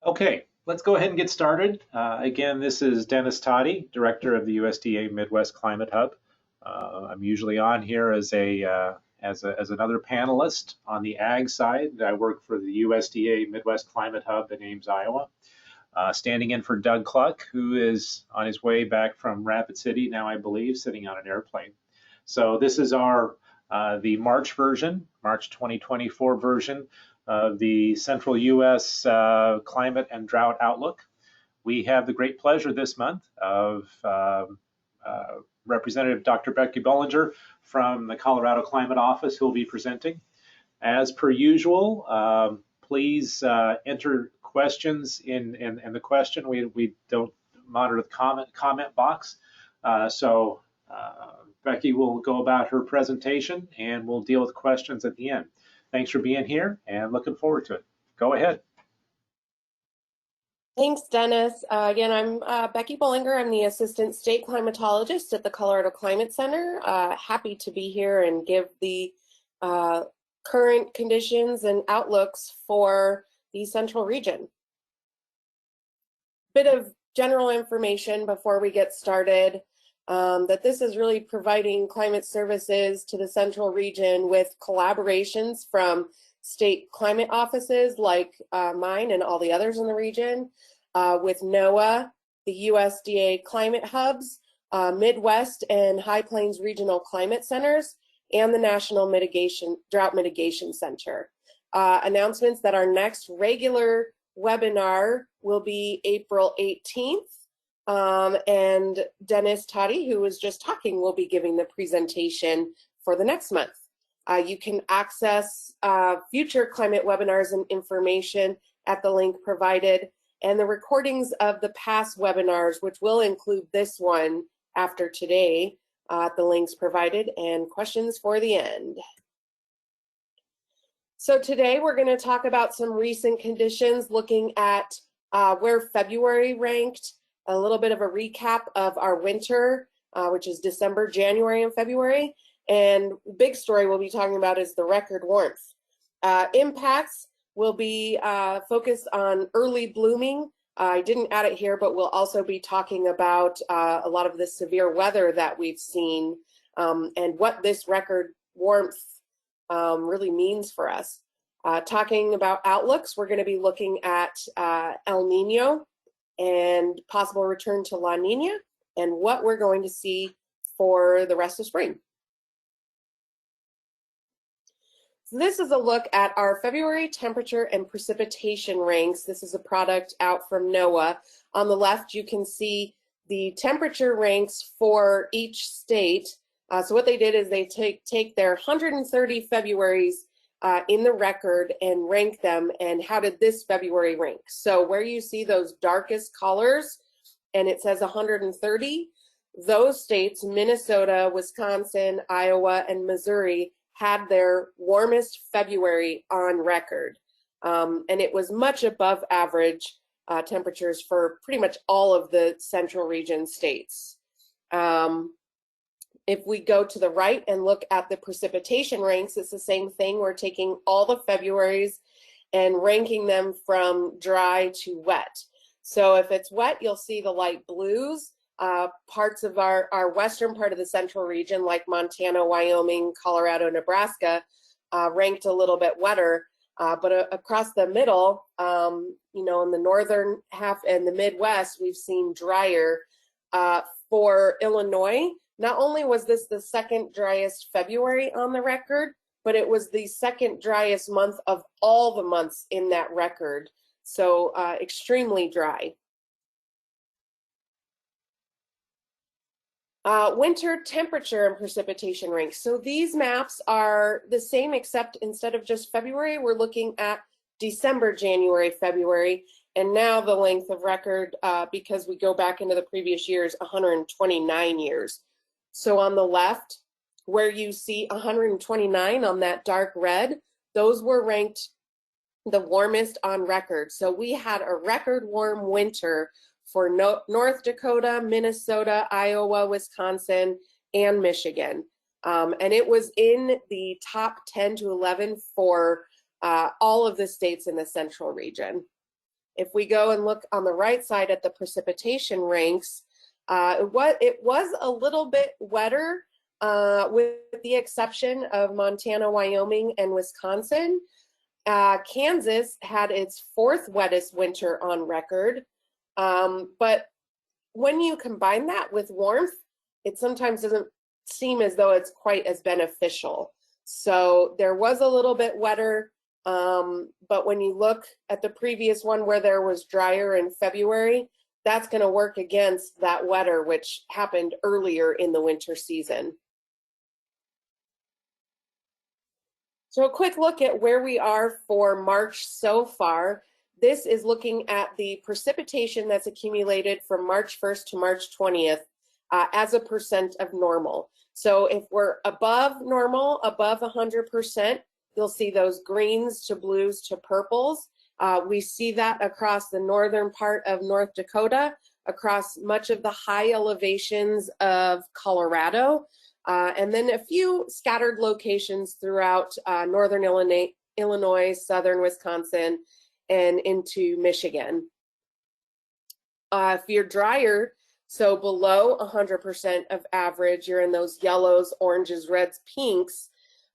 Okay, let's go ahead and get started. Again, this is Dennis Toddy, Director of the USDA Midwest Climate Hub. I'm usually on here as another panelist on the ag side. I work for the USDA Midwest Climate Hub in Ames, Iowa. Standing in for Doug Cluck, who is on his way back from Rapid City now, I believe, sitting on an airplane. So this is our the March version, March 2024 version of the Central U.S. Climate and Drought Outlook. We have the great pleasure this month of Representative Dr. Becky Bollinger from the Colorado Climate Office, who will be presenting. As per usual, please enter questions in the question. We don't monitor the comment box, so Becky will go about her presentation and we'll deal with questions at the end. Thanks for being here and looking forward to it. Go ahead. Thanks, Dennis. Again, I'm Becky Bollinger. I'm the Assistant State Climatologist at the Colorado Climate Center. Happy to be here and give the current conditions and outlooks for the Central region. Bit of general information before we get started. That this is really providing climate services to the Central region with collaborations from state climate offices like mine and all the others in the region, with NOAA, the USDA climate hubs, Midwest and High Plains regional climate centers, and the National Drought Mitigation Center. Announcements that our next regular webinar will be April 18th. And Dennis Toddy, who was just talking, will be giving the presentation for the next month. You can access future climate webinars and information at the link provided, and the recordings of the past webinars, which will include this one after today, at the links provided, and questions for the end. So today we're going to talk about some recent conditions, looking at where February ranked, a little bit of a recap of our winter, which is December, January, and February. And big story we'll be talking about is the record warmth. Impacts will be focused on early blooming. I didn't add it here, but we'll also be talking about a lot of the severe weather that we've seen and what this record warmth really means for us. Talking about outlooks, we're going to be looking at El Nino and possible return to La Niña, and what we're going to see for the rest of spring. So this is a look at our February temperature and precipitation ranks. This is a product out from NOAA. On the left, you can see the temperature ranks for each state. So what they did is they take their 130 Februaries in the record and rank them, and how did this February rank? So where you see those darkest colors and it says 130, those states, Minnesota, Wisconsin, Iowa, and Missouri, had their warmest February on record. And it was much above average temperatures for pretty much all of the central region states. If we go to the right and look at the precipitation ranks, it's the same thing. We're taking all the Februaries and ranking them from dry to wet. So if it's wet, you'll see the light blues. Parts of our western part of the central region, like Montana, Wyoming, Colorado, Nebraska, ranked a little bit wetter. But across the middle, you know, in the northern half and the Midwest, we've seen drier. For Illinois, not only was this the second driest February on the record, but it was the second driest month of all the months in that record. So extremely dry. Winter temperature and precipitation ranks. So these maps are the same, except instead of just February, we're looking at December, January, February, and now the length of record, because we go back into the previous years, 129 years. So on the left, where you see 129 on that dark red, those were ranked the warmest on record. So we had a record warm winter for North Dakota, Minnesota, Iowa, Wisconsin, and Michigan. And it was in the top 10 to 11 for all of the states in the central region. If we go and look on the right side at the precipitation ranks, it was a little bit wetter, with the exception of Montana, Wyoming, and Wisconsin. Kansas had its 4th wettest winter on record, but when you combine that with warmth, it sometimes doesn't seem as though it's quite as beneficial. So there was a little bit wetter, but when you look at the previous one where there was drier in February, that's going to work against that wetter, which happened earlier in the winter season. So a quick look at where we are for March so far. This is looking at the precipitation that's accumulated from March 1st to March 20th as a percent of normal. So if we're above normal, above 100%, you'll see those greens to blues to purples. We see that across the northern part of North Dakota, across much of the high elevations of Colorado, and then a few scattered locations throughout northern Illinois, southern Wisconsin, and into Michigan. If you're drier, so below 100% of average, you're in those yellows, oranges, reds, pinks.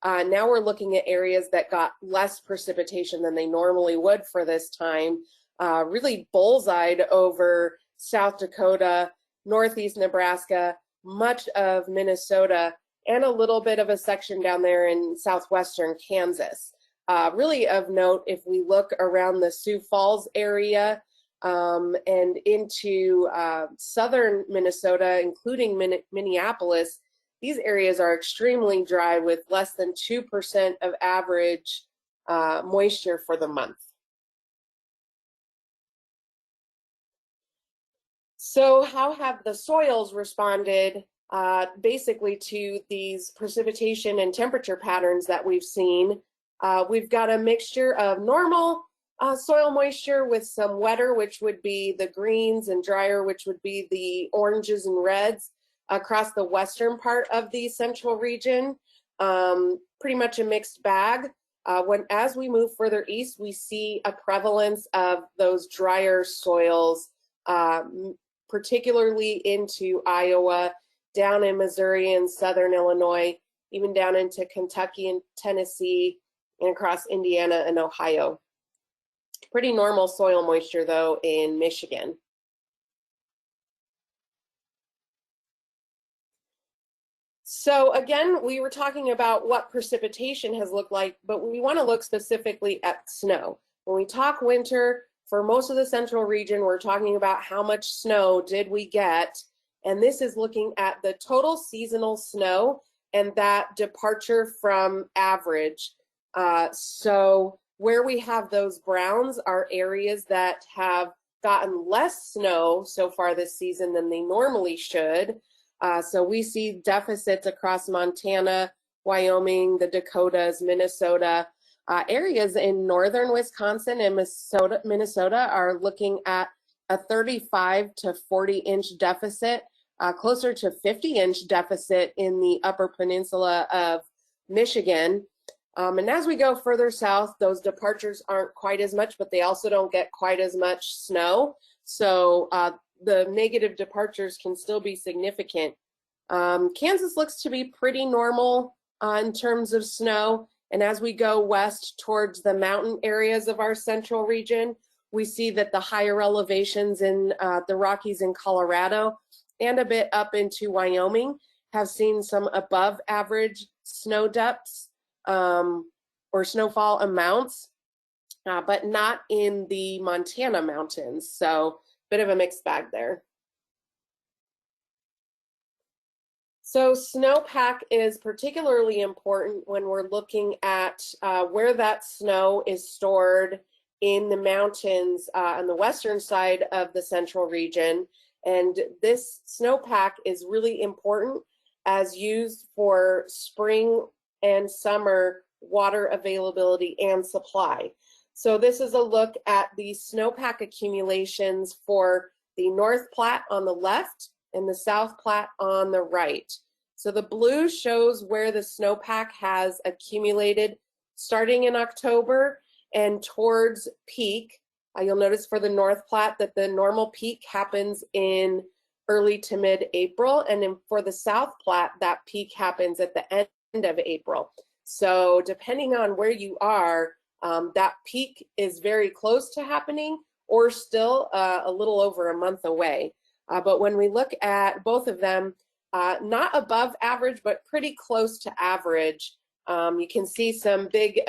Now we're looking at areas that got less precipitation than they normally would for this time, really bullseyed over South Dakota, northeast Nebraska, much of Minnesota, and a little bit of a section down there in southwestern Kansas. Really of note, if we look around the Sioux Falls area and into southern Minnesota, including Minneapolis, these areas are extremely dry with less than 2% of average moisture for the month. So how have the soils responded basically to these precipitation and temperature patterns that we've seen? We've got a mixture of normal soil moisture with some wetter, which would be the greens, and drier, which would be the oranges and reds across the western part of the central region. Pretty much a mixed bag. As we move further east, we see a prevalence of those drier soils, particularly into Iowa, down in Missouri and southern Illinois, even down into Kentucky and Tennessee, and across Indiana and Ohio. Pretty normal soil moisture, though, in Michigan. So again, we were talking about what precipitation has looked like, but we want to look specifically at snow. When we talk winter, for most of the central region, we're talking about how much snow did we get, and this is looking at the total seasonal snow and that departure from average. So where we have those browns are areas that have gotten less snow so far this season than they normally should. So we see deficits across Montana, Wyoming, the Dakotas, Minnesota. Areas in northern Wisconsin and Minnesota are looking at a 35 to 40-inch deficit, closer to 50-inch deficit in the Upper Peninsula of Michigan. And as we go further south, those departures aren't quite as much, but they also don't get quite as much snow. So the negative departures can still be significant. Kansas looks to be pretty normal in terms of snow. And as we go west towards the mountain areas of our central region, we see that the higher elevations in the Rockies in Colorado and a bit up into Wyoming have seen some above average snow depths or snowfall amounts, but not in the Montana mountains. So bit of a mixed bag there. So snowpack is particularly important when we're looking at where that snow is stored in the mountains on the western side of the central region. And this snowpack is really important as used for spring and summer water availability and supply. So this is a look at the snowpack accumulations for the North Platte on the left and the South Platte on the right. So the blue shows where the snowpack has accumulated starting in October and towards peak. You'll notice for the North Platte that the normal peak happens in early to mid-April, and then for the South Platte, that peak happens at the end of April. So depending on where you are, that peak is very close to happening or still a little over a month away. But when we look at both of them, not above average, but pretty close to average, you can see some big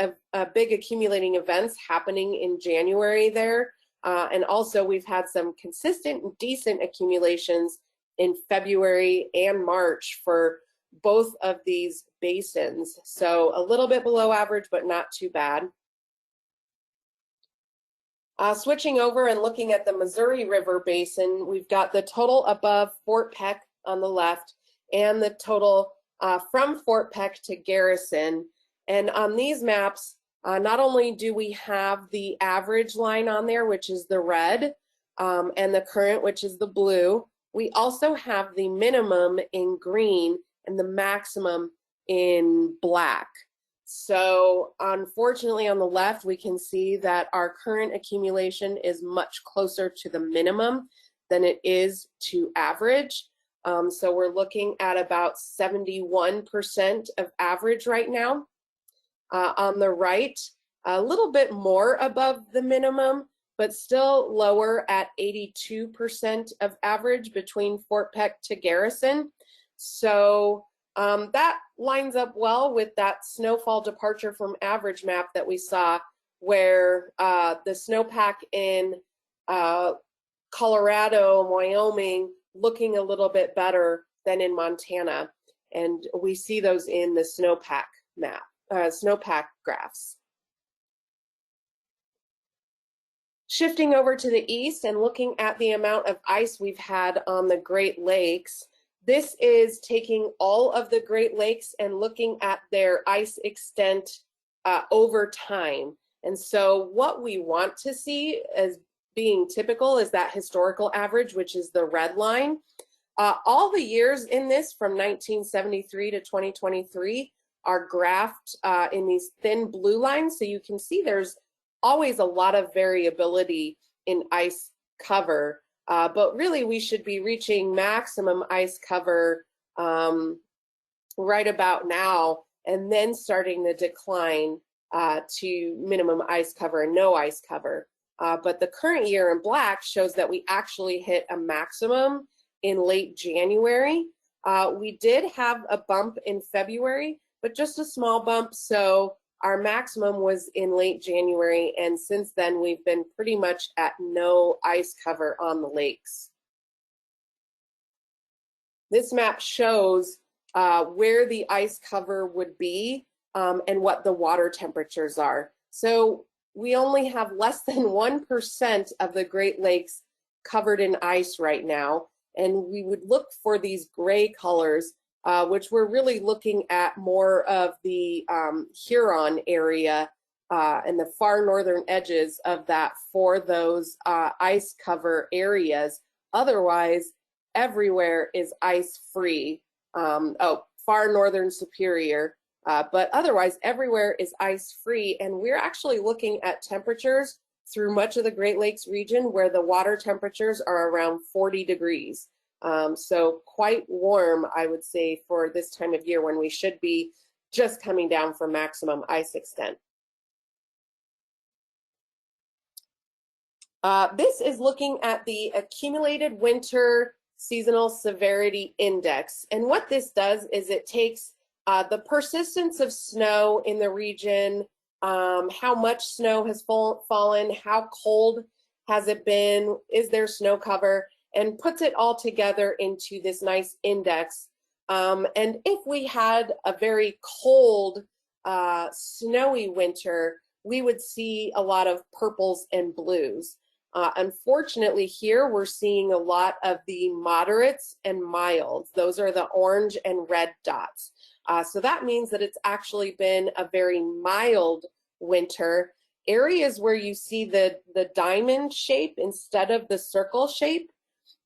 accumulating events happening in January there. And also we've had some consistent and decent accumulations in February and March for both of these basins. So a little bit below average, but not too bad. Switching over and looking at the Missouri River Basin, we've got the total above Fort Peck on the left and the total from Fort Peck to Garrison. And on these maps, not only do we have the average line on there, which is the red, and the current, which is the blue, we also have the minimum in green and the maximum in black. So unfortunately on the left, we can see that our current accumulation is much closer to the minimum than it is to average. So we're looking at about 71% of average right now. On the right, a little bit more above the minimum, but still lower at 82% of average between Fort Peck to Garrison. So that lines up well with that snowfall departure from average map that we saw, where the snowpack in Colorado and Wyoming looking a little bit better than in Montana. And we see those in the snowpack map, snowpack graphs. Shifting over to the east and looking at the amount of ice we've had on the Great Lakes, this is taking all of the Great Lakes and looking at their ice extent over time. And so what we want to see as being typical is that historical average, which is the red line. All the years in this from 1973 to 2023 are graphed in these thin blue lines. So you can see there's always a lot of variability in ice cover. But really, we should be reaching maximum ice cover right about now, and then starting the decline to minimum ice cover and no ice cover. But the current year in black shows that we actually hit a maximum in late January. We did have a bump in February, but just a small bump. So our maximum was in late January, and since then we've been pretty much at no ice cover on the lakes. This map shows where the ice cover would be and what the water temperatures are. So we only have less than 1% of the Great Lakes covered in ice right now, and we would look for these gray colors, which we're really looking at more of the Huron area and the far northern edges of that for those ice cover areas. Otherwise, everywhere is ice free. Far northern Superior, but otherwise everywhere is ice free. And we're actually looking at temperatures through much of the Great Lakes region where the water temperatures are around 40 degrees. So quite warm, I would say, for this time of year when we should be just coming down from maximum ice extent. This is looking at the accumulated winter seasonal severity index. And what this does is it takes the persistence of snow in the region, how much snow has fallen, how cold has it been, is there snow cover, and puts it all together into this nice index. And if we had a very cold, snowy winter, we would see a lot of purples and blues. Unfortunately, here we're seeing a lot of the moderates and milds. Those are the orange and red dots. So that means that it's actually been a very mild winter. Areas where you see the diamond shape instead of the circle shape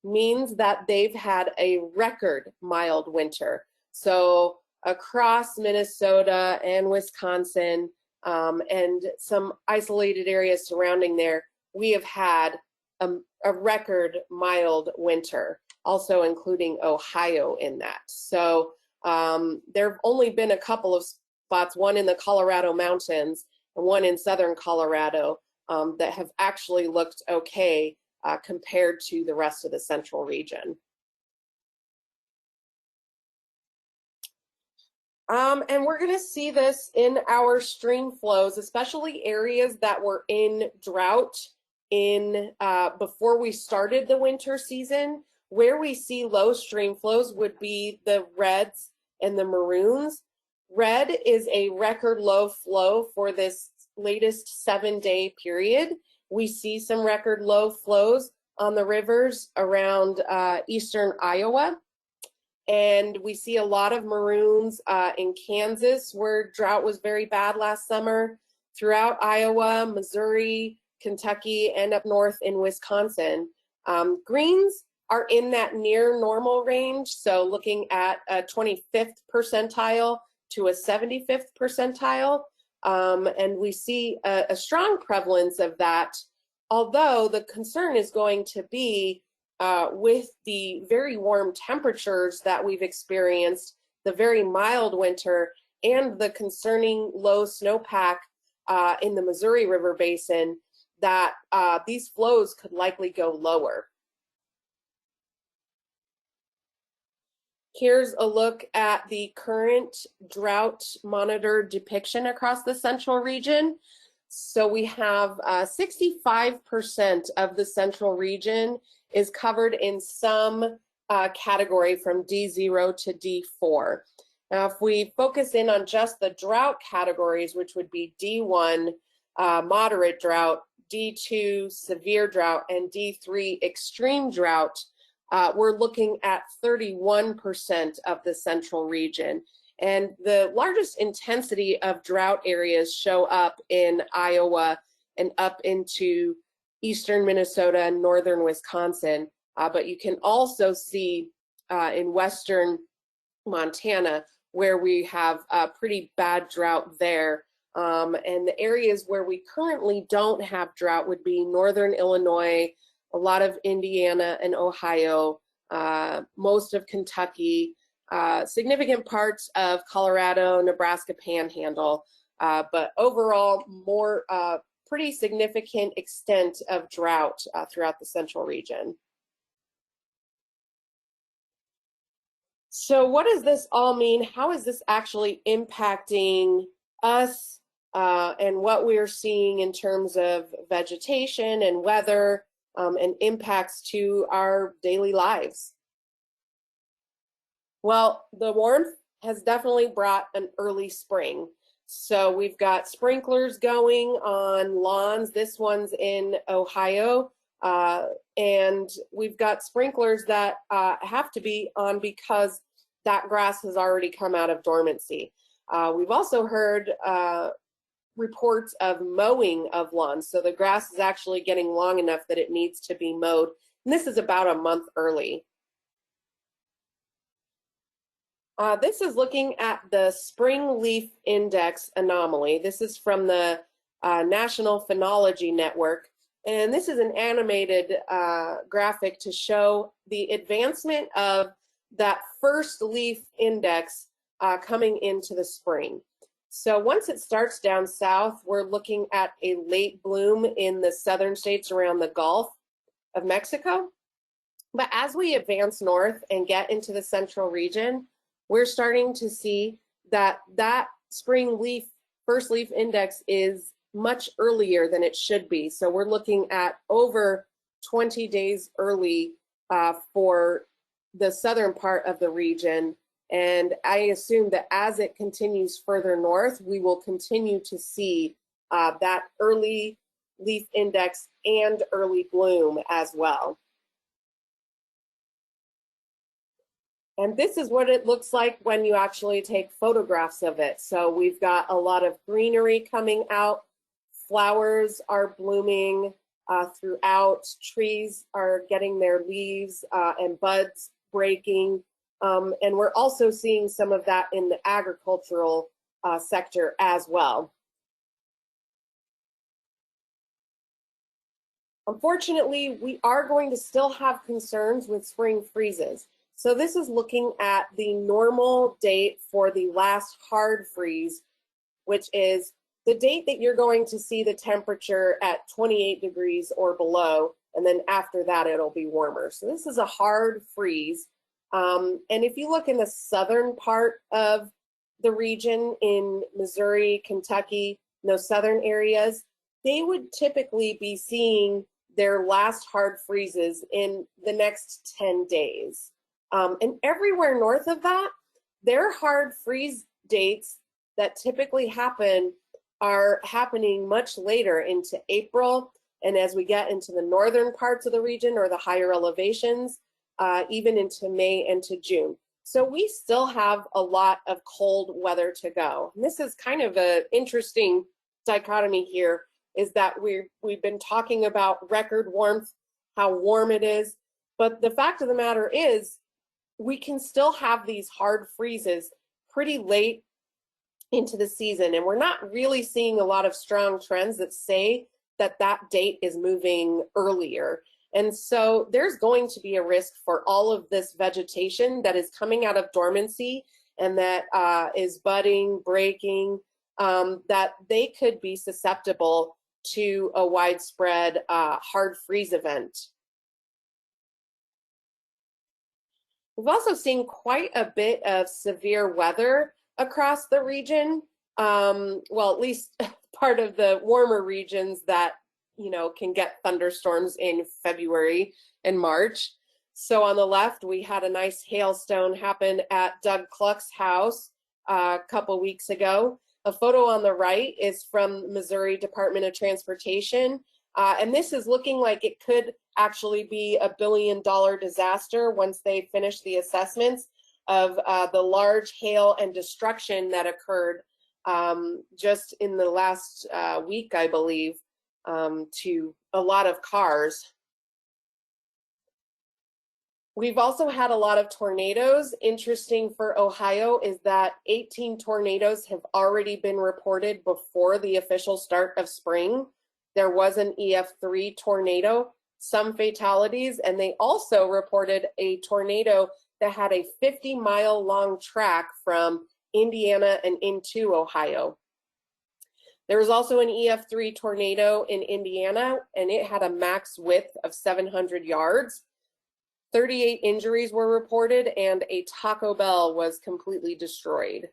means that they've had a record mild winter. So across Minnesota and Wisconsin and some isolated areas surrounding there, we have had a record mild winter, also including Ohio in that. So there have only been a couple of spots, one in the Colorado mountains and one in southern Colorado, that have actually looked okay compared to the rest of the central region. And we're going to see this in our stream flows, especially areas that were in drought before we started the winter season. Where we see low stream flows would be the reds and the maroons. Red is a record low flow for this latest 7-day period. We see some record low flows on the rivers around eastern Iowa. And we see a lot of maroons in Kansas, where drought was very bad last summer, throughout Iowa, Missouri, Kentucky, and up north in Wisconsin. Greens are in that near normal range, so looking at a 25th percentile to a 75th percentile. And we see a strong prevalence of that, although the concern is going to be with the very warm temperatures that we've experienced, the very mild winter, and the concerning low snowpack in the Missouri River Basin, that these flows could likely go lower. Here's a look at the current drought monitor depiction across the central region. So we have 65% of the central region is covered in some category from D0 to D4. Now, if we focus in on just the drought categories, which would be D1, moderate drought, D2, severe drought, and D3, extreme drought, we're looking at 31% of the central region. And the largest intensity of drought areas show up in Iowa and up into eastern Minnesota and northern Wisconsin. But you can also see in western Montana, where we have a pretty bad drought there. And the areas where we currently don't have drought would be northern Illinois, a lot of Indiana and Ohio, most of Kentucky, significant parts of Colorado, Nebraska Panhandle, but overall more pretty significant extent of drought throughout the central region. So what does this all mean? How is this actually impacting us and what we're seeing in terms of vegetation and weather and impacts to our daily lives? Well, the warmth has definitely brought an early spring. So we've got sprinklers going on lawns. This one's in Ohio. And we've got sprinklers that have to be on because that grass has already come out of dormancy. We've also heard reports of mowing of lawns. So the grass is actually getting long enough that it needs to be mowed. And this is about a month early. This is looking at the spring leaf index anomaly. This is from the National Phenology Network. And this is an animated graphic to show the advancement of that first leaf index coming into the spring. So once it starts down south, we're looking at a late bloom in the southern states around the Gulf of Mexico. But as we advance north and get into the central region, we're starting to see that that spring leaf, first leaf index is much earlier than it should be. So we're looking at over 20 days early for the southern part of the region. And I assume that as it continues further north, we will continue to see that early leaf index and early bloom as well. And this is what it looks like when you actually take photographs of it. So we've got a lot of greenery coming out. Flowers are blooming throughout. Trees are getting their leaves and buds breaking. And we're also seeing some of that in the agricultural sector as well. Unfortunately, we are going to still have concerns with spring freezes. So this is looking at the normal date for the last hard freeze, which is the date that you're going to see the temperature at 28 degrees or below, and then after that it'll be warmer. So this is a hard freeze. And if you look in the southern part of the region in Missouri, Kentucky, those southern areas, they would typically be seeing their last hard freezes in the next 10 days. And everywhere north of that, their hard freeze dates that typically happen are happening much later into April. And as we get into the northern parts of the region or the higher elevations, even into May and to June. So we still have a lot of cold weather to go. And this is kind of an interesting dichotomy here, is that we've been talking about record warmth, how warm it is, but the fact of the matter is we can still have these hard freezes pretty late into the season, and we're not really seeing a lot of strong trends that say that that date is moving earlier. And so there's going to be a risk for all of this vegetation that is coming out of dormancy and that is budding, breaking, that they could be susceptible to a widespread hard freeze event. We've also seen quite a bit of severe weather across the region. Well, at least part of the warmer regions that, you know, can get thunderstorms in February and March. So on the left, we had a nice hailstone happen at Doug Cluck's house a couple weeks ago. A photo on the right is from Missouri Department of Transportation. And this is looking like it could actually be a $1 billion disaster once they finish the assessments of the large hail and destruction that occurred just in the last week, I believe, to a lot of cars. We've also had a lot of tornadoes. Interesting for Ohio is that 18 tornadoes have already been reported before the official start of spring. There was an EF3 tornado, some fatalities, and they also reported a tornado that had a 50-mile long track from Indiana and into Ohio. There was also an EF3 tornado in Indiana, and it had a max width of 700 yards. 38 injuries were reported, and a Taco Bell was completely destroyed.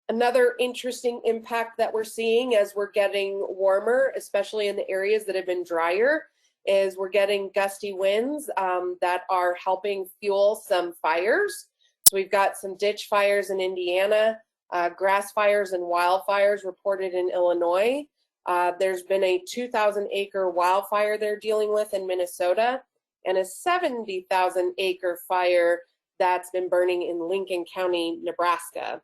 Another interesting impact that we're seeing as we're getting warmer, especially in the areas that have been drier, is we're getting gusty winds that are helping fuel some fires. So we've got some ditch fires in Indiana, grass fires and wildfires reported in Illinois. There's been a 2,000-acre wildfire they're dealing with in Minnesota, and a 70,000-acre fire that's been burning in Lincoln County, Nebraska.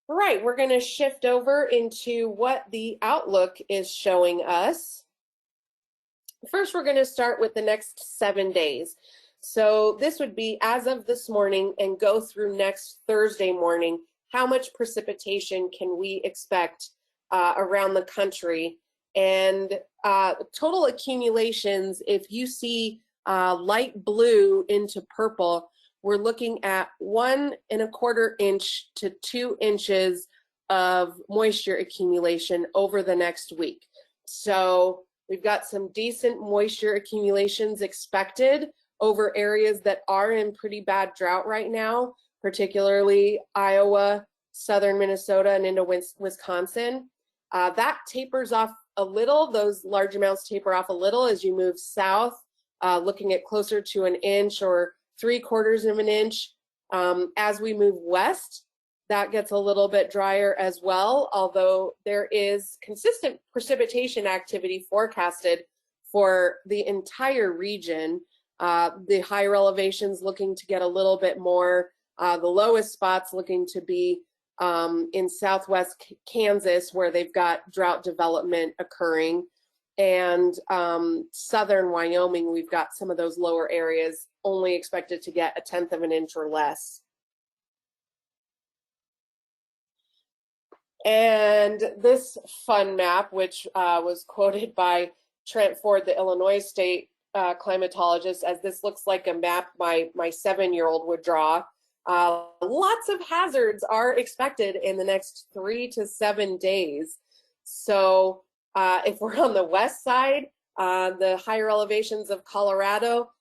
All right, we're going to shift over into what the outlook is showing us. First, we're going to start with the next 7 days. So this would be as of this morning and go through next Thursday morning. How much precipitation can we expect around the country? And total accumulations, if you see light blue into purple, we're looking at 1¼ inch to 2 inches of moisture accumulation over the next week. So we've got some decent moisture accumulations expected over areas that are in pretty bad drought right now, particularly Iowa, southern Minnesota, and into Wisconsin. That tapers off a little. Those large amounts taper off a little as you move south, looking at closer to 1 inch or 3/4 of an inch. As we move west, that gets a little bit drier as well, although there is consistent precipitation activity forecasted for the entire region. The higher elevations looking to get a little bit more, the lowest spots looking to be in southwest Kansas, where they've got drought development occurring, and southern Wyoming, we've got some of those lower areas only expected to get 1/10 of an inch or less. And this fun map, which was quoted by Trent Ford, the Illinois State climatologist, as this looks like a map my 7-year-old would draw. Lots of hazards are expected in the next 3 to 7 days. So if we're on the west side, the higher elevations of Colorado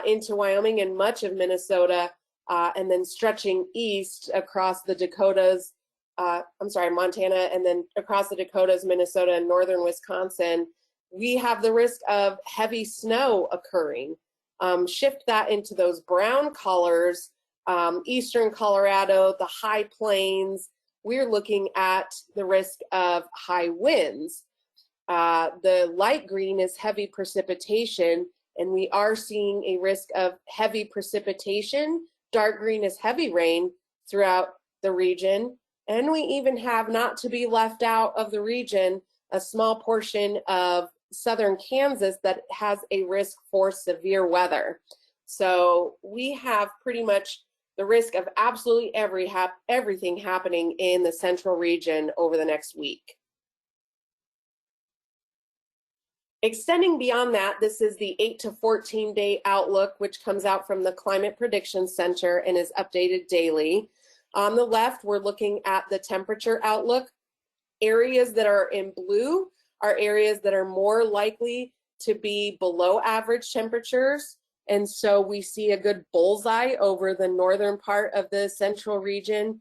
into Wyoming and much of Minnesota, and then stretching east across the Dakotas, Montana, and then across the Dakotas, Minnesota, and northern Wisconsin, we have the risk of heavy snow occurring. Shift that into those brown colors, eastern Colorado, the high plains, we're looking at the risk of high winds. The light green is heavy precipitation, and we are seeing a risk of heavy precipitation. Dark green is heavy rain throughout the region. And we even have, not to be left out of the region, a small portion of southern Kansas that has a risk for severe weather. So we have pretty much the risk of absolutely everything happening in the central region over the next week. Extending beyond that, this is the 8 to 14 day outlook, which comes out from the Climate Prediction Center and is updated daily. On the left, we're looking at the temperature outlook. Areas that are in blue are areas that are more likely to be below average temperatures. And so we see a good bullseye over the northern part of the central region,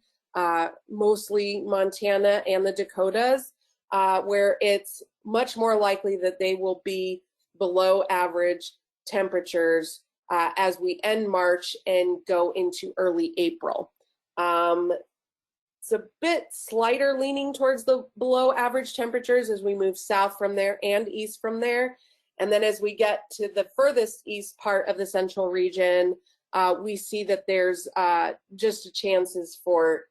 mostly Montana and the Dakotas, where it's much more likely that they will be below average temperatures as we end March and go into early April. It's a bit slighter leaning towards the below average temperatures as we move south from there and east from there. And then as we get to the furthest east part of the central region, we see that there's just chances for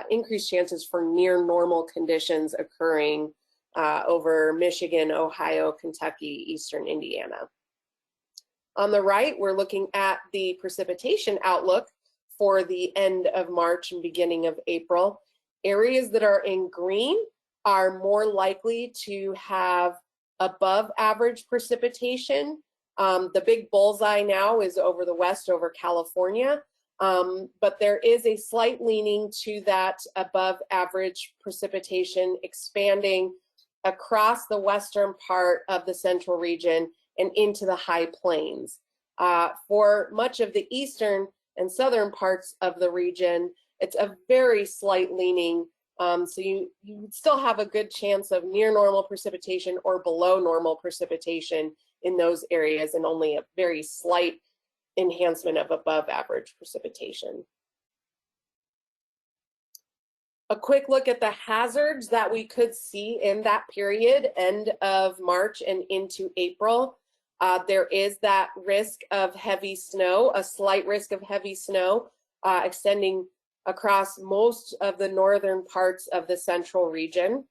increased chances for near normal conditions occurring over Michigan, Ohio, Kentucky, eastern Indiana. On the right, we're looking at the precipitation outlook for the end of March and beginning of April. Areas that are in green are more likely to have above average precipitation. The big bullseye now is over the west, over California, but there is a slight leaning to that above average precipitation expanding across the western part of the central region and into the high plains. For much of the eastern and southern parts of the region, it's a very slight leaning. So you still have a good chance of near normal precipitation or below normal precipitation in those areas, and only a very slight enhancement of above average precipitation. A quick look at the hazards that we could see in that period, end of March and into April. There is that risk of heavy snow, a slight risk of heavy snow extending across most of the northern parts of the central region.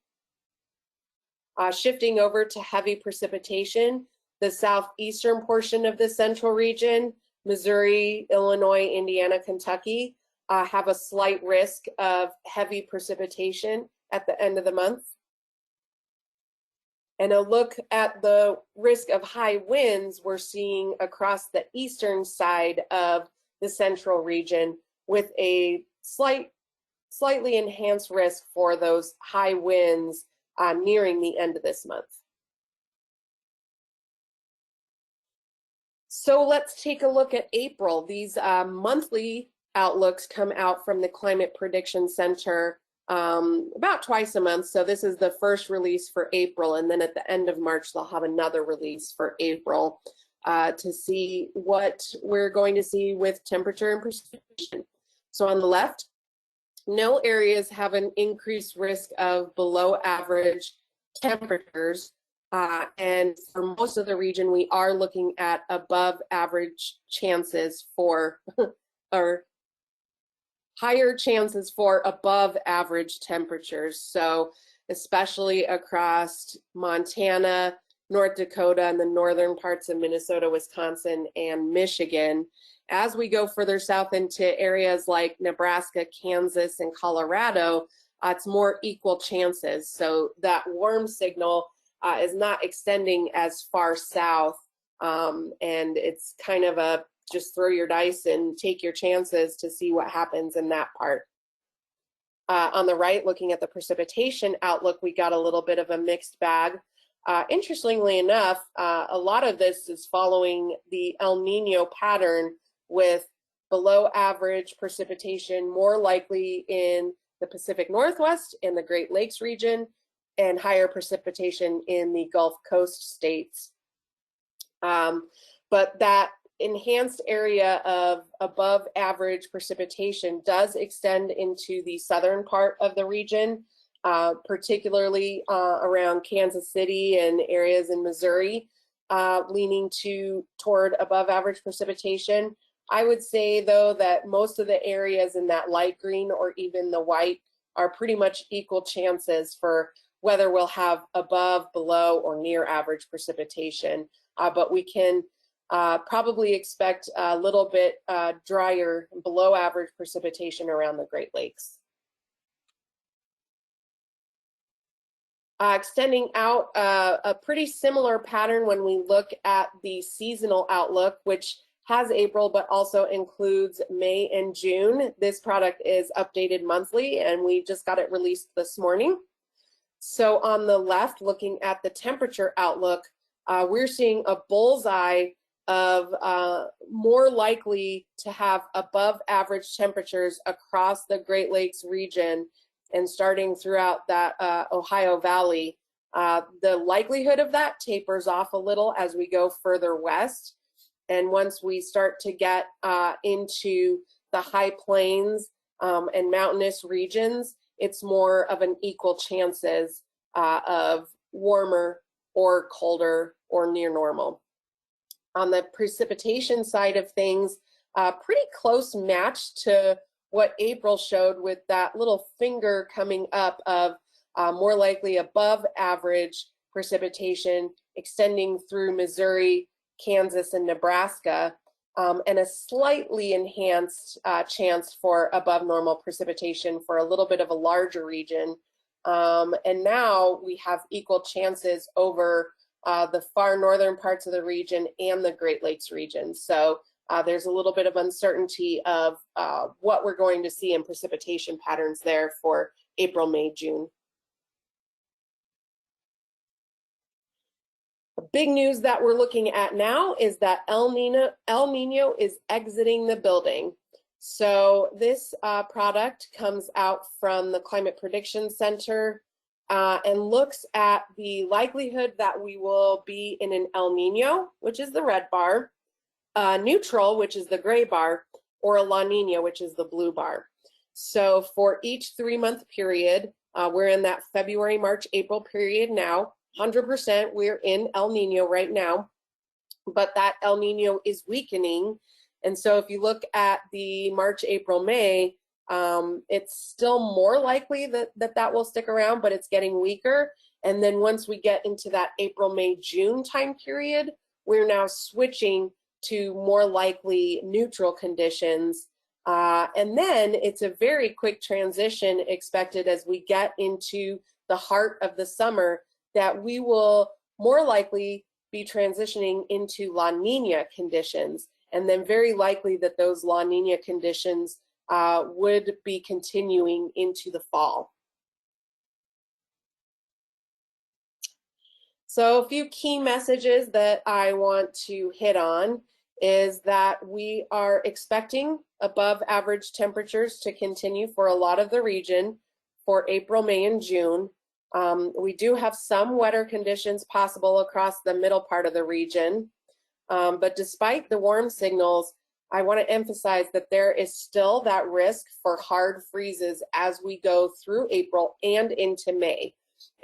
Shifting over to heavy precipitation, the southeastern portion of the central region, Missouri, Illinois, Indiana, Kentucky, have a slight risk of heavy precipitation at the end of the month. And a look at the risk of high winds we're seeing across the eastern side of the central region, with a slightly enhanced risk for those high winds nearing the end of this month. So let's take a look at April. These monthly outlooks come out from the Climate Prediction Center about twice a month. So this is the first release for April, and then at the end of March, they'll have another release for April to see what we're going to see with temperature and precipitation. So on the left, no areas have an increased risk of below average temperatures. And for most of the region, we are looking at above average chances for, or higher chances for above average temperatures. So especially across Montana, North Dakota, and the northern parts of Minnesota, Wisconsin, and Michigan. As we go further south into areas like Nebraska, Kansas, and Colorado, it's more equal chances. So that warm signal is not extending as far south, and it's kind of a just throw your dice and take your chances to see what happens in that part. On the right, looking at the precipitation outlook, we got a little bit of a mixed bag. Interestingly enough, a lot of this is following the El Nino pattern, with below average precipitation more likely in the Pacific Northwest and the Great Lakes region, and higher precipitation in the Gulf Coast states. But that enhanced area of above average precipitation does extend into the southern part of the region, particularly around Kansas City and areas in Missouri, leaning toward above average precipitation. I would say, though, that most of the areas in that light green or even the white are pretty much equal chances for whether we'll have above, below, or near average precipitation. But we can probably expect a little bit drier, below average precipitation around the Great Lakes. Extending out a pretty similar pattern when we look at the seasonal outlook, which has April but also includes May and June. This product is updated monthly, and we just got it released this morning. So on the left, looking at the temperature outlook, we're seeing a bullseye of more likely to have above average temperatures across the Great Lakes region and starting throughout that Ohio Valley. The likelihood of that tapers off a little as we go further west. And once we start to get into the high plains and mountainous regions, it's more of an equal chances of warmer or colder or near normal. On the precipitation side of things, pretty close match to what April showed, with that little finger coming up of more likely above average precipitation extending through Missouri, Kansas, and Nebraska, and a slightly enhanced chance for above normal precipitation for a little bit of a larger region. And now we have equal chances over the far northern parts of the region and the Great Lakes region. So there's a little bit of uncertainty of what we're going to see in precipitation patterns there for April, May, June. The big news that we're looking at now is that El Nino is exiting the building. So this product comes out from the Climate Prediction Center and looks at the likelihood that we will be in an El Nino, which is the red bar, neutral, which is the gray bar, or a La Nina, which is the blue bar. So for each 3-month period, we're in that February, March, April period now. 100% we're in El Nino right now, but that El Nino is weakening. And so if you look at the March, April, May, it's still more likely that will stick around, but it's getting weaker. And then once we get into that April, May, June time period, we're now switching to more likely neutral conditions. And then it's a very quick transition expected as we get into the heart of the summer, that we will more likely be transitioning into La Nina conditions, and then very likely that those La Nina conditions would be continuing into the fall. So a few key messages that I want to hit on is that we are expecting above average temperatures to continue for a lot of the region for April, May, and June. We do have some wetter conditions possible across the middle part of the region, but despite the warm signals, I want to emphasize that there is still that risk for hard freezes as we go through April and into May.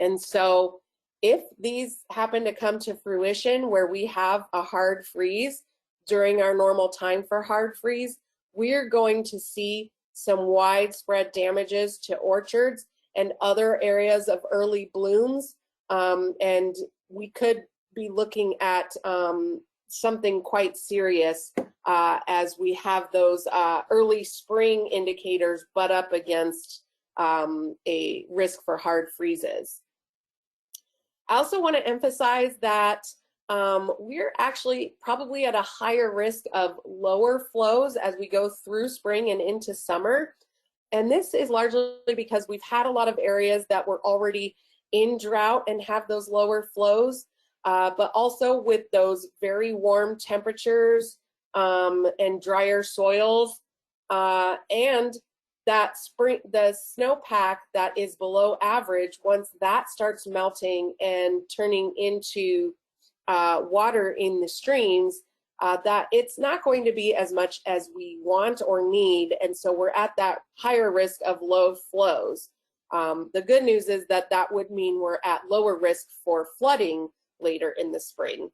And so if these happen to come to fruition where we have a hard freeze during our normal time for hard freeze, we're going to see some widespread damages to orchards and other areas of early blooms, and we could be looking at something quite serious as we have those early spring indicators butt up against a risk for hard freezes. I also want to emphasize that we're actually probably at a higher risk of lower flows as we go through spring and into summer. And this is largely because we've had a lot of areas that were already in drought and have those lower flows, but also with those very warm temperatures and drier soils, and that the snowpack that is below average, once that starts melting and turning into water in the streams, that it's not going to be as much as we want or need, and so we're at that higher risk of low flows. The good news is that that would mean we're at lower risk for flooding later in the spring.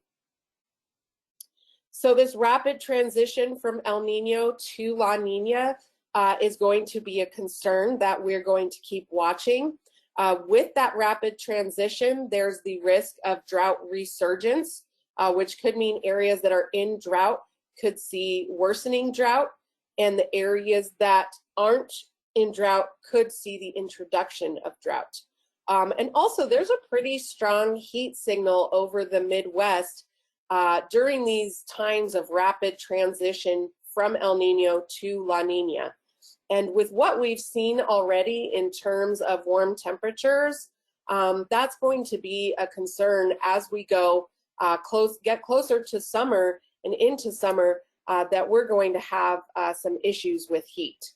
So this rapid transition from El Nino to La Nina is going to be a concern that we're going to keep watching. With that rapid transition, there's the risk of drought resurgence, which could mean areas that are in drought could see worsening drought, and the areas that aren't in drought could see the introduction of drought. And also, there's a pretty strong heat signal over the Midwest during these times of rapid transition from El Nino to La Nina. And with what we've seen already in terms of warm temperatures, that's going to be a concern as we go get closer to summer and into summer, that we're going to have some issues with heat.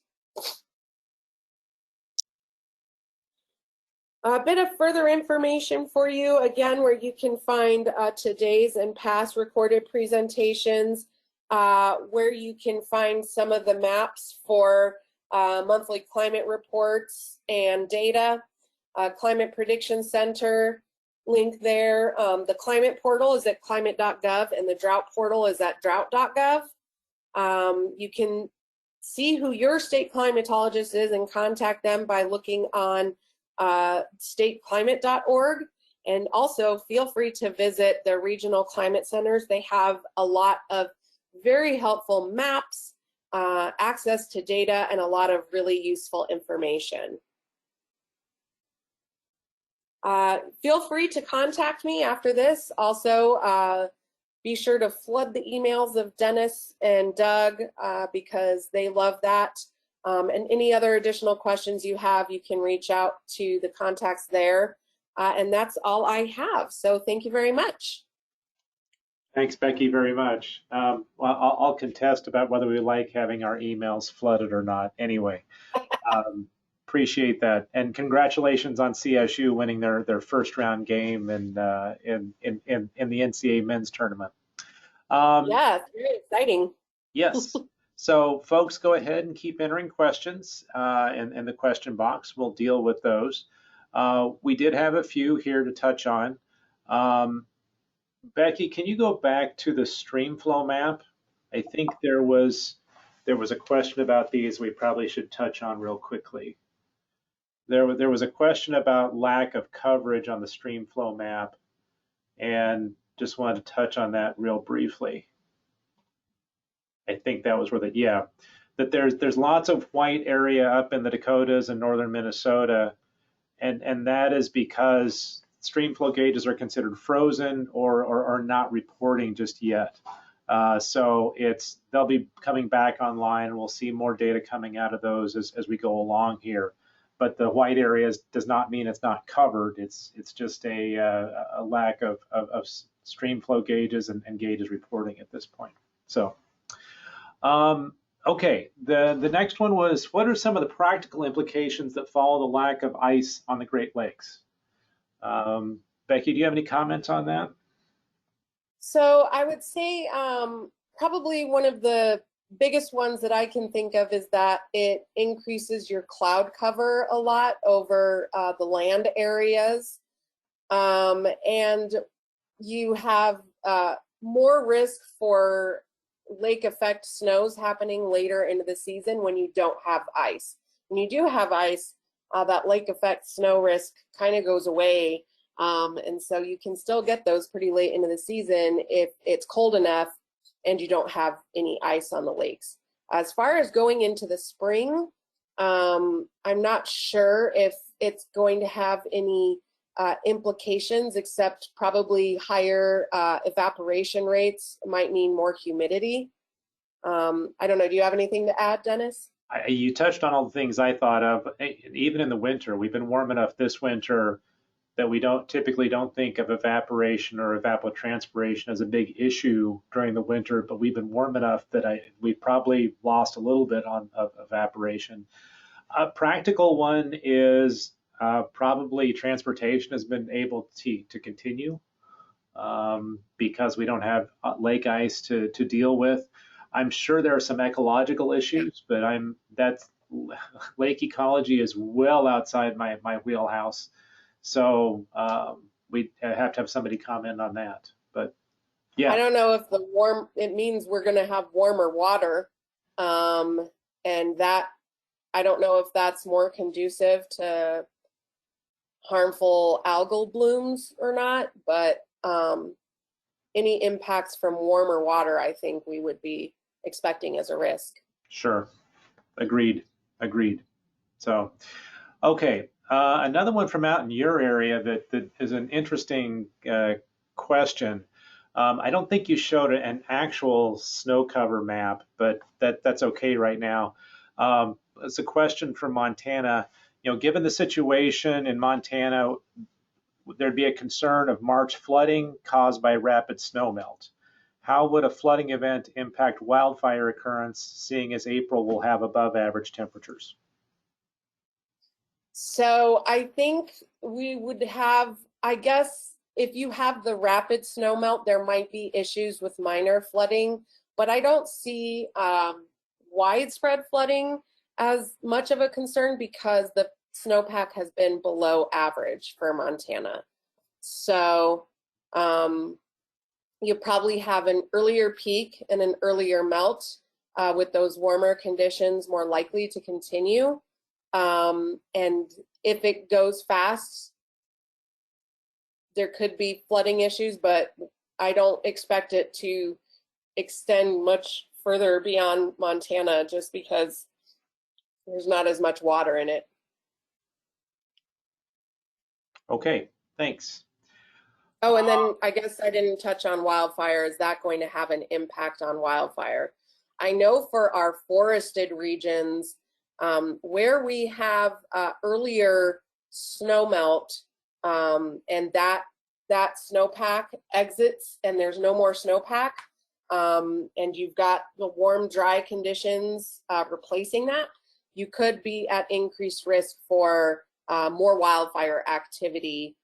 A bit of further information for you, again, where you can find today's and past recorded presentations, where you can find some of the maps for monthly climate reports and data. Climate Prediction Center link there. The climate portal is at climate.gov, and the drought portal is at drought.gov. You can see who your state climatologist is and contact them by looking on stateclimate.org. And also feel free to visit their regional climate centers. They have a lot of very helpful maps, access to data, and a lot of really useful information. Feel free to contact me after this. Also, be sure to flood the emails of Dennis and Doug because they love that. And any other additional questions you have, you can reach out to the contacts there. And that's all I have. So thank you very much. Thanks, Becky, very much. Well, I'll contest about whether we like having our emails flooded or not. Anyway, appreciate that, and congratulations on CSU winning their first round game in the NCAA men's tournament. Yeah, it's very exciting. Yes. So folks, go ahead and keep entering questions in the question box. We'll deal with those. We did have a few here to touch on. Becky, can you go back to the stream flow map? I think there was a question about these we probably should touch on real quickly. There was a question about lack of coverage on the stream flow map, and just wanted to touch on that real briefly. I think that was where that there's lots of white area up in the Dakotas and northern Minnesota, and that is because stream flow gauges are considered frozen or are not reporting just yet. So they'll be coming back online, and we'll see more data coming out of those as we go along here. But the white areas does not mean it's not covered. It's just a lack of stream flow gauges and gauges reporting at this point. So. Okay, the next one was, what are some of the practical implications that follow the lack of ice on the Great Lakes? Becky, do you have any comments on that? So I would say probably one of the biggest ones that I can think of is that it increases your cloud cover a lot over the land areas, and you have more risk for lake effect snows happening later into the season when you don't have ice. When you do have ice, that lake effect snow risk kind of goes away, and so you can still get those pretty late into the season if it's cold enough and you don't have any ice on the lakes. As far as going into the spring, I'm not sure if it's going to have any implications, except probably higher evaporation rates might mean more humidity. I don't know. Do you have anything to add, Dennis? You touched on all the things I thought of. Even in the winter, we've been warm enough this winter that we typically don't think of evaporation or evapotranspiration as a big issue during the winter, but we've been warm enough that we probably lost a little bit of evaporation. A practical one is probably transportation has been able to continue because we don't have lake ice to deal with. I'm sure there are some ecological issues, but that's lake ecology is well outside my wheelhouse. So we have to have somebody comment on that. But I yeah, don't know if it means we're going to have warmer water. And that, I don't know if that's more conducive to harmful algal blooms or not, but any impacts from warmer water, I think we would be expecting as a risk. sure. Agreed. Agreed. So, okay. Another one from out in your area that is an interesting question. I don't think you showed an actual snow cover map, but that's okay right now. It's a question from Montana. You know, given the situation in Montana, there'd be a concern of March flooding caused by rapid snowmelt. How would a flooding event impact wildfire occurrence, seeing as April will have above average temperatures? So I think we would have, I guess, if you have the rapid snowmelt, there might be issues with minor flooding, but I don't see widespread flooding as much of a concern because the snowpack has been below average for Montana. So you probably have an earlier peak and an earlier melt with those warmer conditions more likely to continue. And if it goes fast, there could be flooding issues, but I don't expect it to extend much further beyond Montana just because there's not as much water in it. Okay, thanks. Oh, and then I guess I didn't touch on wildfire. Is that going to have an impact on wildfire? I know for our forested regions, where we have earlier snowmelt and that snowpack exits and there's no more snowpack, and you've got the warm, dry conditions replacing that, you could be at increased risk for more wildfire activity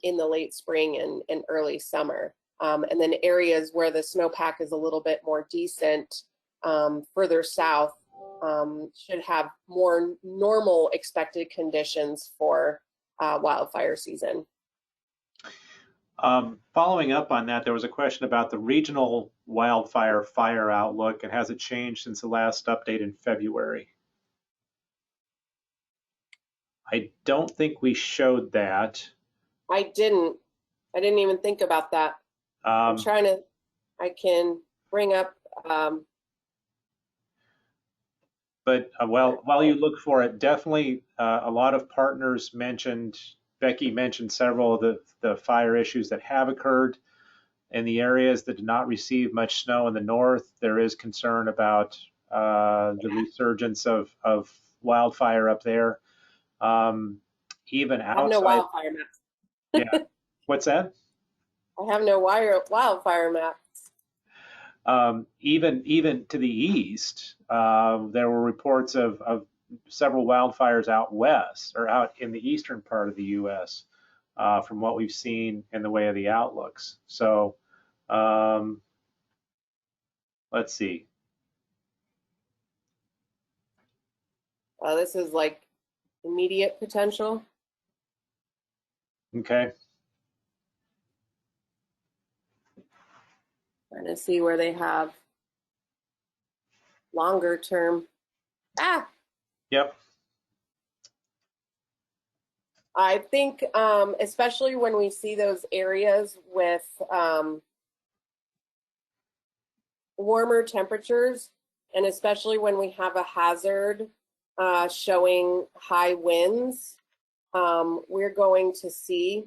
in the late spring and early summer. And then areas where the snowpack is a little bit more decent further south should have more normal expected conditions for wildfire season. Following up on that, there was a question about the regional wildfire fire outlook and has it changed since the last update in February? I don't think we showed that. I didn't even think about that. I'm trying to, I can bring up. But while you look for it, definitely a lot of partners Becky mentioned several of the fire issues that have occurred in the areas that did not receive much snow in the north. There is concern about the resurgence of wildfire up there. Even I have no outside. wildfire maps. Yeah. What's that? I have no wildfire maps. Even to the east, there were reports of several wildfires out west or out in the eastern part of the U.S. From what we've seen in the way of the outlooks. So let's see. This is like immediate potential. Okay. Trying to see where they have longer term. Yep. I think especially when we see those areas with warmer temperatures, and especially when we have a hazard showing high winds. We're going to see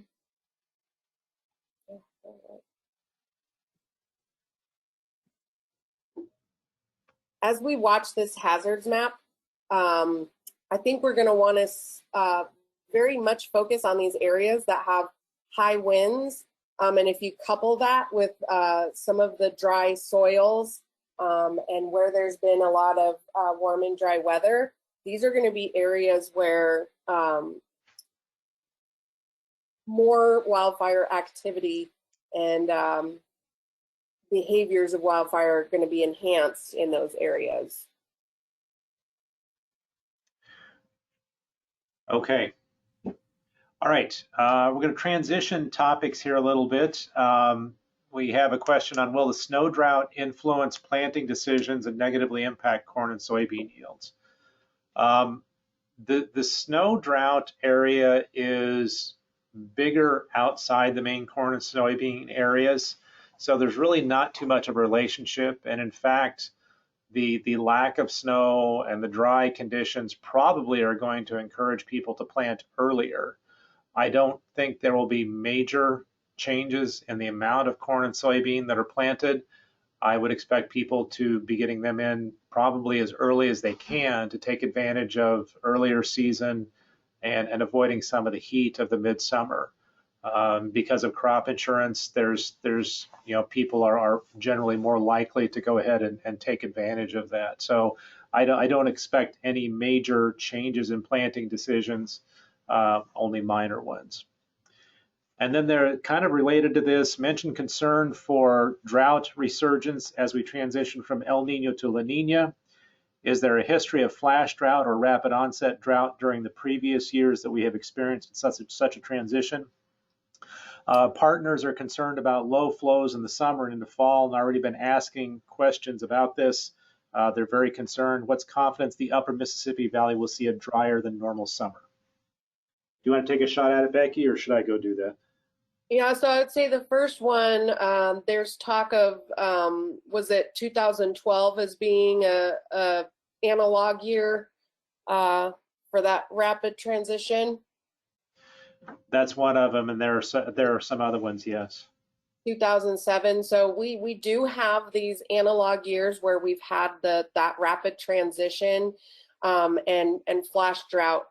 as we watch this hazards map, I think we're going to want to very much focus on these areas that have high winds. And if you couple that with some of the dry soils and where there's been a lot of warm and dry weather, these are going to be areas where more wildfire activity and behaviors of wildfire are going to be enhanced in those areas. Okay. All right. We're going to transition topics here a little bit. We have a question on, will the snow drought influence planting decisions and negatively impact corn and soybean yields? The snow drought area is bigger outside the main corn and soybean areas, so there's really not too much of a relationship. And in fact, the lack of snow and the dry conditions probably are going to encourage people to plant earlier. I don't think there will be major changes in the amount of corn and soybean that are planted. I would expect people to be getting them in probably as early as they can to take advantage of earlier season and avoiding some of the heat of the midsummer. Because of crop insurance, there's people are generally more likely to go ahead and take advantage of that. So I don't expect any major changes in planting decisions, only minor ones. And then they're kind of related to this, mentioned concern for drought resurgence as we transition from El Nino to La Niña. Is there a history of flash drought or rapid onset drought during the previous years that we have experienced in such a transition? Partners are concerned about low flows in the summer and into fall and already been asking questions about this. They're very concerned. What's confidence the upper Mississippi Valley will see a drier than normal summer? Do you want to take a shot at it, Becky, or should I go do that? Yeah, so I would say the first one, there's talk of, was it 2012 as being a analog year for that rapid transition? That's one of them, and there are some other ones, yes. 2007. So we do have these analog years where we've had that rapid transition and flash drought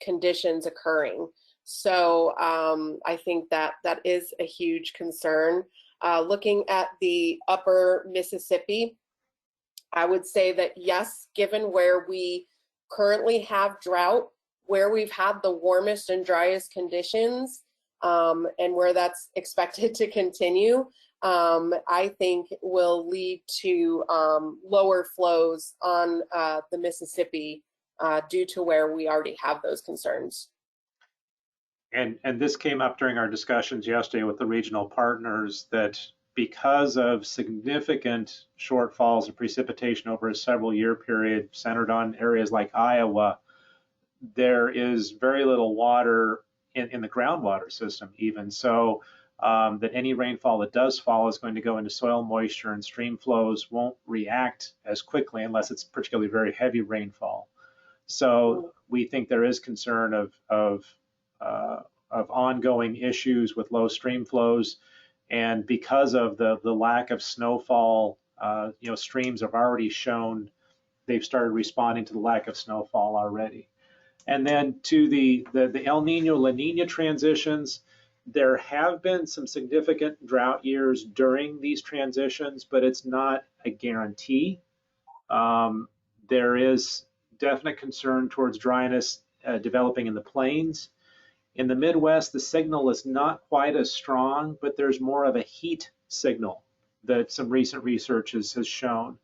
conditions occurring. So I think that is a huge concern. Looking at the upper Mississippi, I would say that yes, given where we currently have drought, where we've had the warmest and driest conditions, and where that's expected to continue, I think will lead to lower flows on the Mississippi due to where we already have those concerns. And this came up during our discussions yesterday with the regional partners, that because of significant shortfalls of precipitation over a several-year period centered on areas like Iowa, there is very little water in the groundwater system even. So that any rainfall that does fall is going to go into soil moisture, and stream flows won't react as quickly unless it's particularly very heavy rainfall. So we think there is concern of ongoing issues with low stream flows, and because of the lack of snowfall, streams have already shown they've started responding to the lack of snowfall already. And then to the El Nino La Nina transitions, there have been some significant drought years during these transitions, but it's not a guarantee. There is definite concern towards dryness developing in the plains. In the Midwest, the signal is not quite as strong, but there's more of a heat signal that some recent research has shown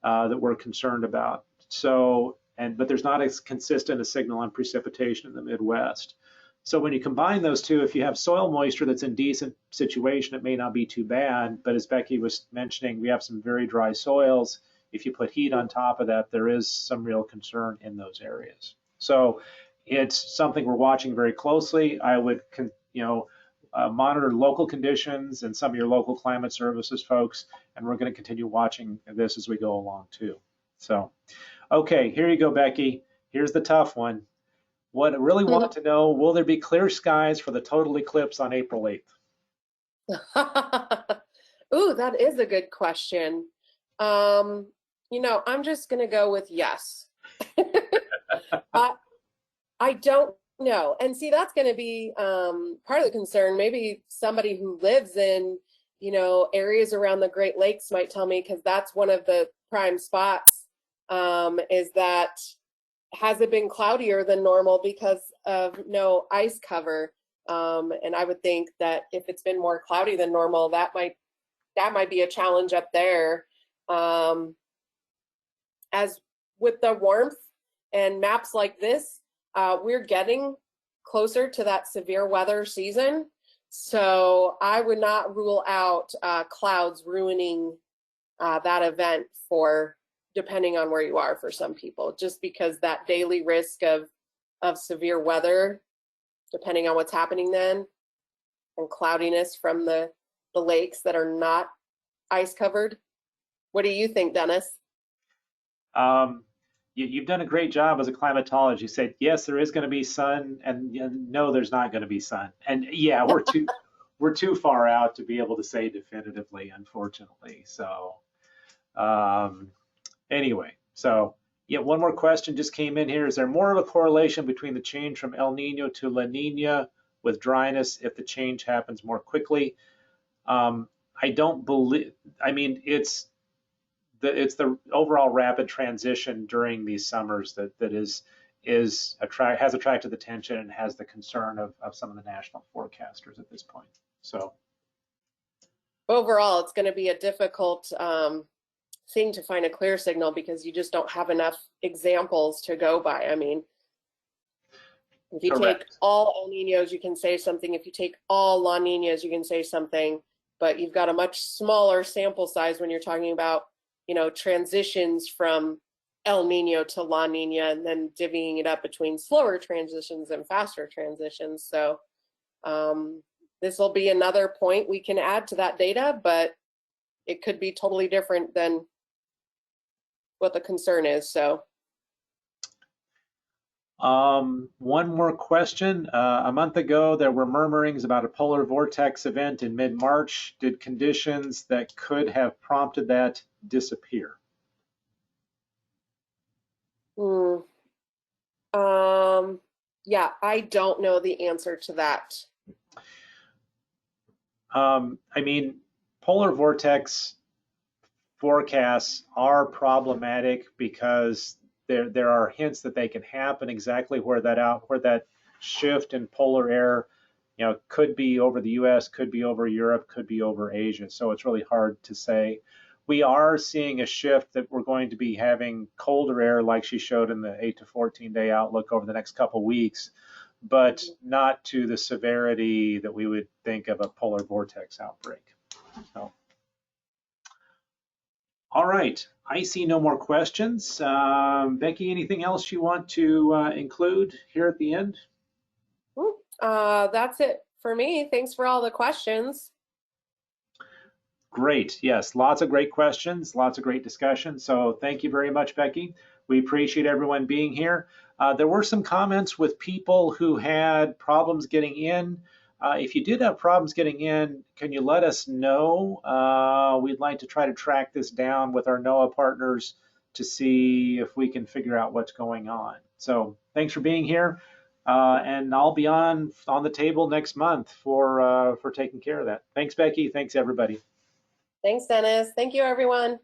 that we're concerned about. So, but there's not as consistent a signal on precipitation in the Midwest. So when you combine those two, if you have soil moisture that's in decent situation, it may not be too bad. But as Becky was mentioning, we have some very dry soils. If you put heat on top of that, there is some real concern in those areas. So it's something we're watching very closely. I would, monitor local conditions and some of your local climate services folks, and we're going to continue watching this as we go along too. So, okay, here you go, Becky. Here's the tough one. What I really want to know, will there be clear skies for the total eclipse on April 8th? Ooh, that is a good question. Um, I'm just gonna go with yes. I, I don't know. And see, that's going to be part of the concern. Maybe somebody who lives in, areas around the Great Lakes might tell me, because that's one of the prime spots, is that has it been cloudier than normal because of no ice cover? And I would think that if it's been more cloudy than normal, that might be a challenge up there. As with the warmth and maps like this, we're getting closer to that severe weather season. So I would not rule out clouds ruining that event for, depending on where you are, for some people, just because that daily risk of severe weather, depending on what's happening then, and cloudiness from the lakes that are not ice covered. What do you think, Dennis? You've done a great job as a climatologist. You said, yes, there is going to be sun, and no, there's not going to be sun. And yeah, we're too far out to be able to say definitively, unfortunately. So anyway, so yeah, one more question just came in here. Is there more of a correlation between the change from El Nino to La Nina with dryness if the change happens more quickly? I don't believe, I mean, it's the overall rapid transition during these summers that has attracted the attention and has the concern of some of the national forecasters at this point. So Overall, it's going to be a difficult thing to find a clear signal because you just don't have enough examples to go by. I mean, if you take correct. all El Niños, you can say something. If you take all La Niñas, you can say something. But you've got a much smaller sample size when you're talking about, transitions from El Nino to La Nina, and then divvying it up between slower transitions and faster transitions. So this will be another point we can add to that data, but it could be totally different than what the concern is. So one more question. A month ago, there were murmurings about a polar vortex event in mid-March. Did conditions that could have prompted that disappear? yeah, I don't know the answer to that. I mean, polar vortex forecasts are problematic because there are hints that they can happen exactly where that shift in polar air, could be over the U.S., could be over Europe, could be over Asia. So it's really hard to say. We are seeing a shift that we're going to be having colder air, like she showed in the 8 to 14 day outlook over the next couple weeks, but not to the severity that we would think of a polar vortex outbreak. So. All right, I see no more questions. Becky, anything else you want to include here at the end? That's it for me. Thanks for all the questions. Great, yes, lots of great questions, lots of great discussion. So thank you very much, Becky. We appreciate everyone being here. There were some comments with people who had problems getting in. If you did have problems getting in, can you let us know? We'd like to try to track this down with our NOAA partners to see if we can figure out what's going on. So thanks for being here. And I'll be on the table next month for taking care of that. Thanks, Becky. Thanks, everybody. Thanks, Dennis. Thank you, everyone.